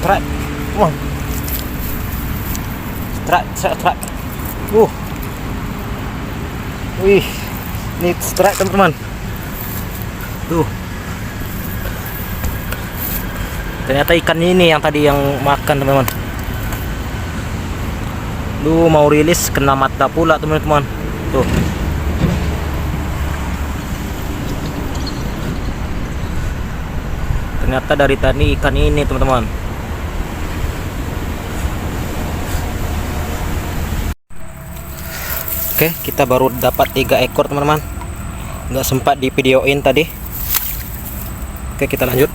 strike. Wah. Strike. Wih, ini strike teman-teman. Tuh. Ternyata ikan ini yang tadi yang makan teman-teman. Mau rilis kena mata pula teman-teman. Tuh. Ternyata dari tadi ikan ini teman-teman. Oke, kita baru dapat 3 ekor teman-teman. Nggak sempat di videoin tadi. Oke, kita lanjut.